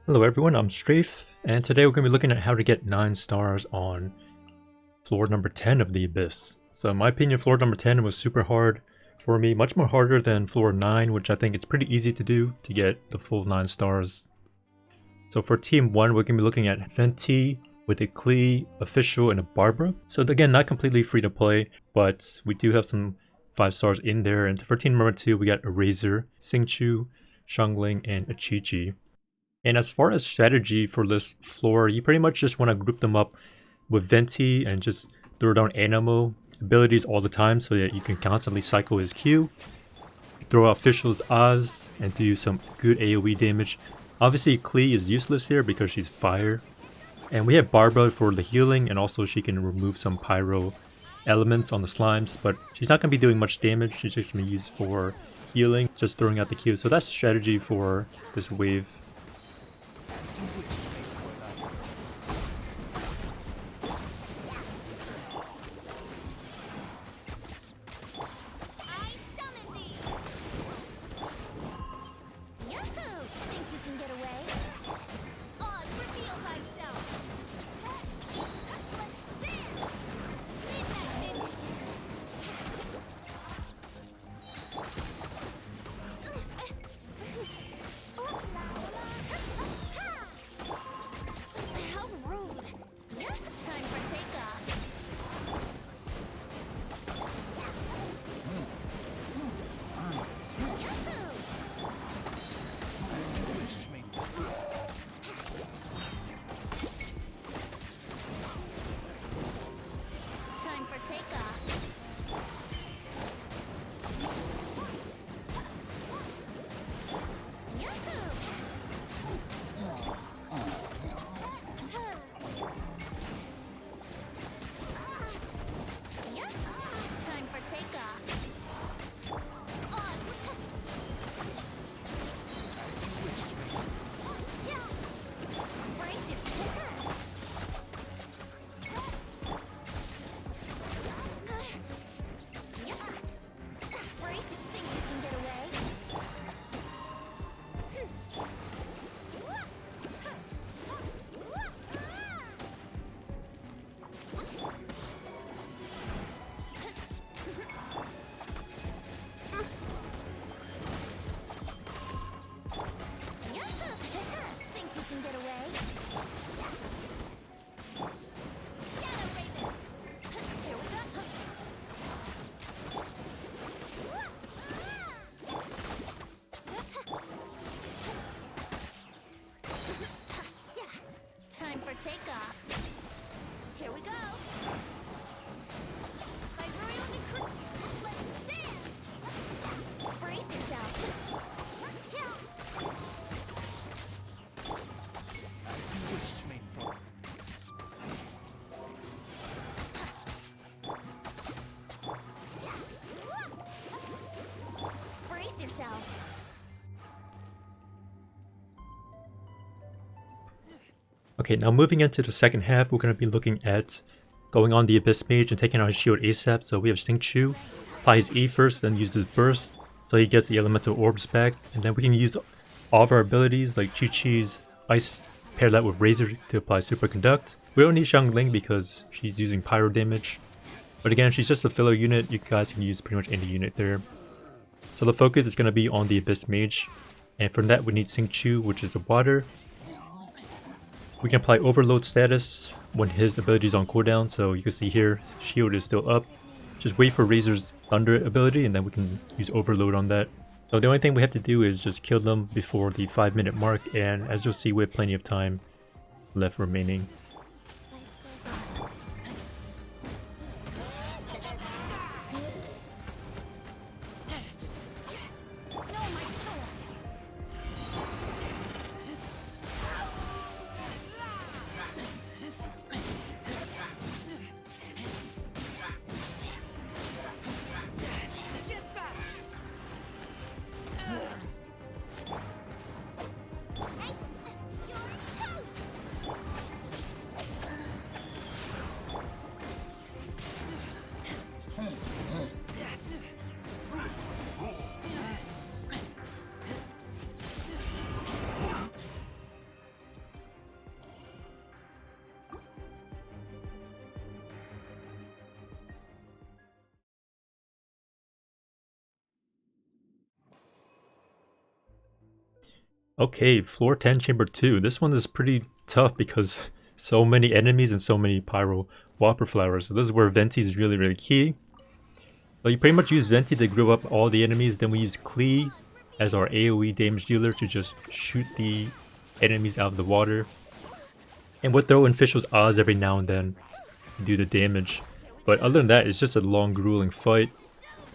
Hello everyone, I'm Strafe, and today we're going to be looking at how to get 9 stars on floor number 10 of the Abyss. So in my opinion, floor number 10 was super hard for me, much more harder than floor 9, which I think it's pretty easy to do to get the full 9 stars. So for team 1, we're going to be looking at Venti with a Klee, Official, and a Barbara. So again, not completely free to play, but we do have some 5 stars in there. And for team number 2, we got a Razor, Xingqiu, Xiangling, and a Chi-Chi. And as far as strategy for this floor, you pretty much just want to group them up with Venti and just throw down Anemo abilities all the time so that you can constantly cycle his Q. Throw out Official's Oz and do some good AoE damage. Obviously Klee is useless here because she's fire. And we have Barbara for the healing, and also she can remove some pyro elements on the slimes, but she's not going to be doing much damage. She's just going to be used for healing, just throwing out the Q. So that's the strategy for this wave. Okay, now moving into the second half, we're going to be looking at going on the Abyss Mage and taking out his shield ASAP. So we have Xingqiu, apply his E first, then use his burst, so he gets the elemental orbs back, and then we can use all of our abilities like Chi-Chi's Ice, pair that with Razor to apply Super Conduct. We don't need Xiangling because she's using pyro damage, but again, she's just a filler unit. You guys can use pretty much any unit there. So the focus is going to be on the Abyss Mage, and for that we need Xingqiu, which is the water. We can apply overload status when his ability is on cooldown, so you can see here, shield is still up. Just wait for Razor's thunder ability and then we can use overload on that. So the only thing we have to do is just kill them before the 5-minute mark, and as you'll see we have plenty of time left remaining. Okay, floor 10, chamber 2. This one is pretty tough because so many enemies and so many pyro whopper flowers. So this is where Venti is really, really key. So you pretty much use Venti to group up all the enemies, then we use Klee as our AoE damage dealer to just shoot the enemies out of the water. And we'll throw in Fischl's Oz every now and then to do the damage. But other than that, it's just a long, grueling fight.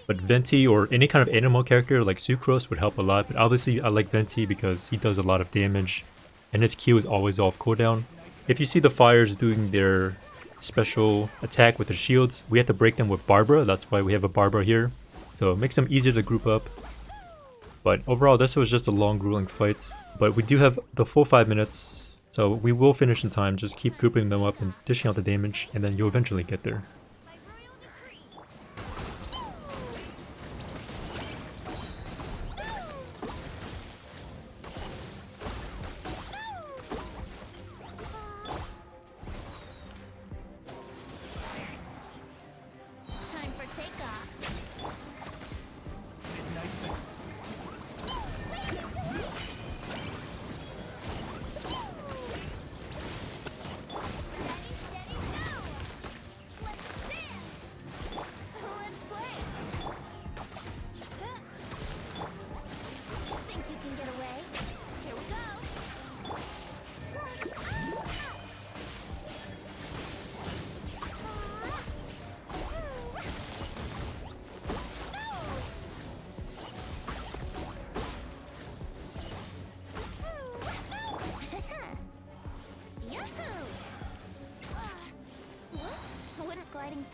But Venti or any kind of animal character like Sucrose would help a lot. But obviously I like Venti because he does a lot of damage. And his Q is always off cooldown. If you see the fires doing their special attack with their shields, we have to break them with Barbara. That's why we have a Barbara here. So it makes them easier to group up. But overall, this was just a long, grueling fight. But we do have the full 5 minutes. So we will finish in time. Just keep grouping them up and dishing out the damage. And then you'll eventually get there.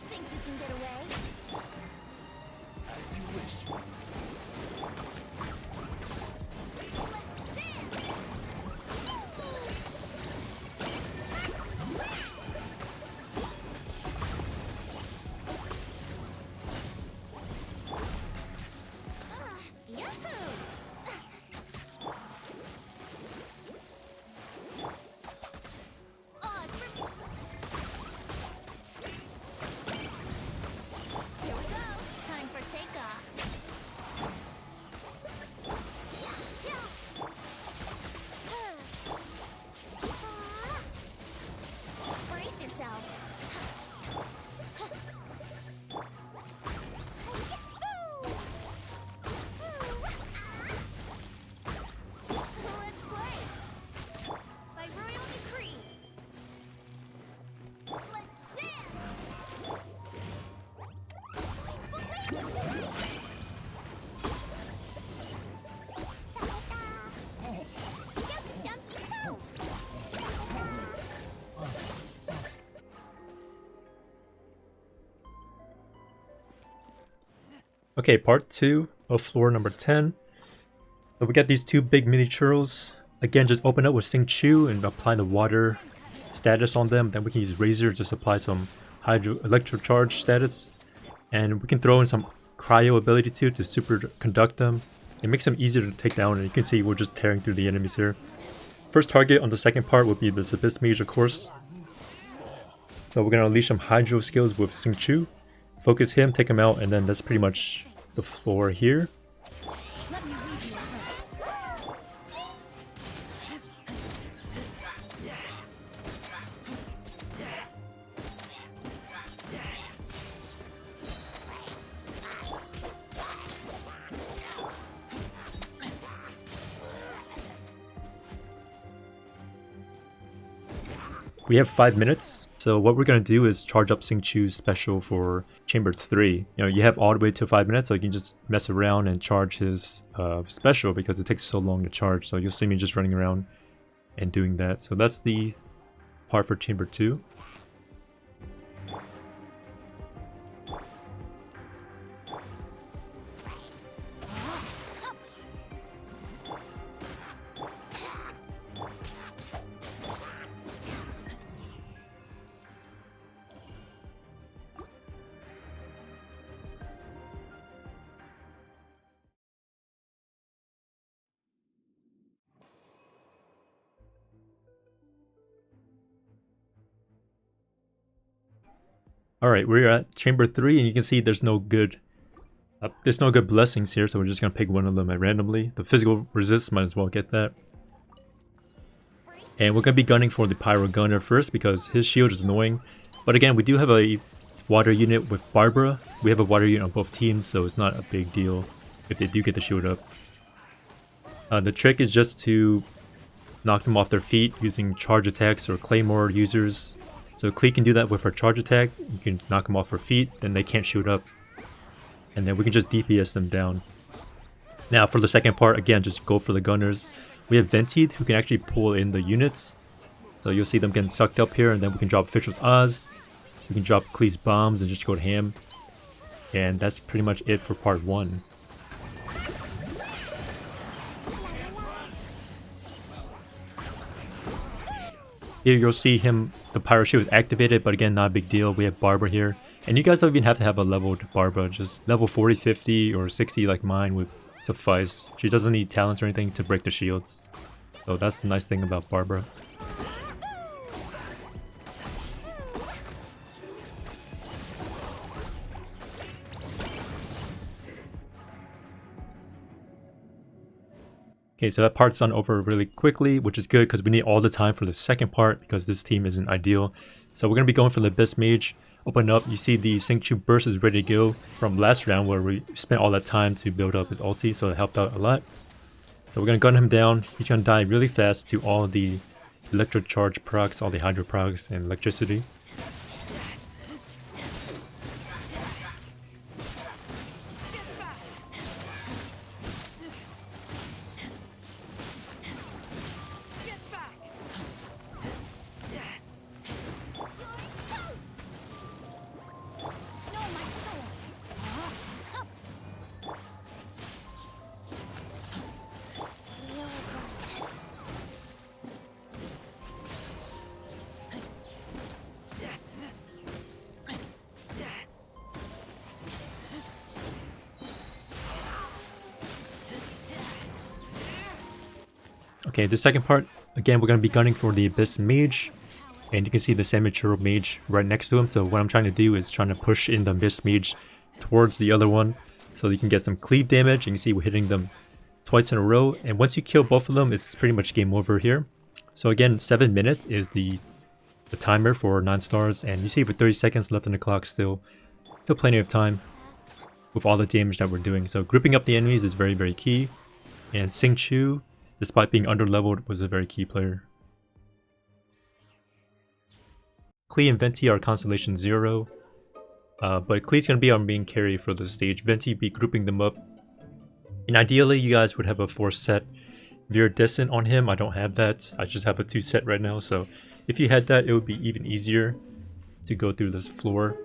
Think you can get away? As you wish. Okay, part 2 of floor number 10. So we got these two big mini churros. Again, just open up with Sing Chu and apply the water status on them. Then we can use Razor to just apply some hydro electrocharge status. And we can throw in some cryo ability too to super conduct them. It makes them easier to take down, and you can see we're just tearing through the enemies here. First target on the second part would be this Abyss Mage, of course. So we're going to unleash some hydro skills with Sing Chu. Focus him, take him out, and then that's pretty much the floor here. We have 5 minutes, so what we're going to do is charge up Sing Chu's special for Chamber 3. You know, you have all the way to 5 minutes, so you can just mess around and charge his special because it takes so long to charge. So you'll see me just running around and doing that. So that's the part for Chamber 2. Alright, we're at Chamber 3, and you can see there's no good blessings here, so we're just gonna pick one of them randomly. The physical resist, might as well get that. And we're going to be gunning for the Pyro Gunner first because his shield is annoying. But again, we do have a water unit with Barbara. We have a water unit on both teams, so it's not a big deal if they do get the shield up. The trick is just to knock them off their feet using charge attacks or claymore users. So Klee can do that with her charge attack. You can knock them off her feet, then they can't shoot up. And then we can just DPS them down. Now for the second part, again, just go for the gunners. We have Ventied who can actually pull in the units. So you'll see them getting sucked up here, and then we can drop Official's Oz. We can drop Klee's bombs and just go to ham. And that's pretty much it for part 1. Here you'll see him, the Pyro Shield is activated, but again, not a big deal. We have Barbara here. And you guys don't even have to have a leveled Barbara, just level 40, 50, or 60 like mine would suffice. She doesn't need talents or anything to break the shields. So that's the nice thing about Barbara. Okay, so that part's done over really quickly, which is good because we need all the time for the second part because this team isn't ideal. So we're going to be going for the Abyss Mage. Open up, you see the Xingqiu burst is ready to go from last round where we spent all that time to build up his ulti, so it helped out a lot. So we're going to gun him down. He's going to die really fast to all the electro charge procs, all the hydro procs, and electricity. Okay, the second part, again, we're going to be gunning for the Abyss Mage. And you can see the Semi-Churro Mage right next to him. So what I'm trying to do is trying to push in the Abyss Mage towards the other one. So you can get some cleave damage. You can see we're hitting them twice in a row. And once you kill both of them, it's pretty much game over here. So again, 7 minutes is the timer for 9 stars. And you see with 30 seconds left on the clock still plenty of time with all the damage that we're doing. So grouping up the enemies is very, very key. And Xingqiu, despite being under-leveled, was a very key player. Klee and Venti are Constellation 0. But Klee's going to be our main carry for the stage. Venti be grouping them up. And ideally, you guys would have a 4-set Viridescent on him. I don't have that. I just have a 2-set right now. So if you had that, it would be even easier to go through this floor.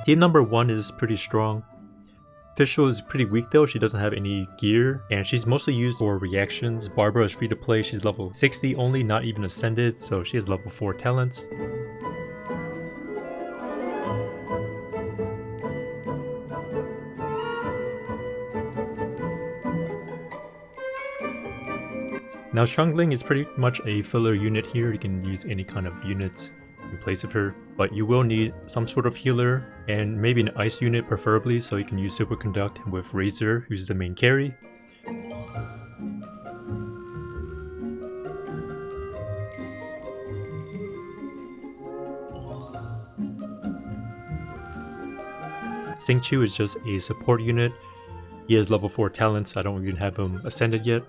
Team number 1 is pretty strong. Official is pretty weak though, she doesn't have any gear, and she's mostly used for reactions. Barbara is free to play, she's level 60 only, not even ascended, so she has level 4 talents. Now Xiangling is pretty much a filler unit here, you can use any kind of unit in place of her, but you will need some sort of healer and maybe an ice unit preferably, so you can use Superconduct with Razor, who's the main carry. Xingqiu is just a support unit. He has level 4 talents, I don't even have him ascended yet.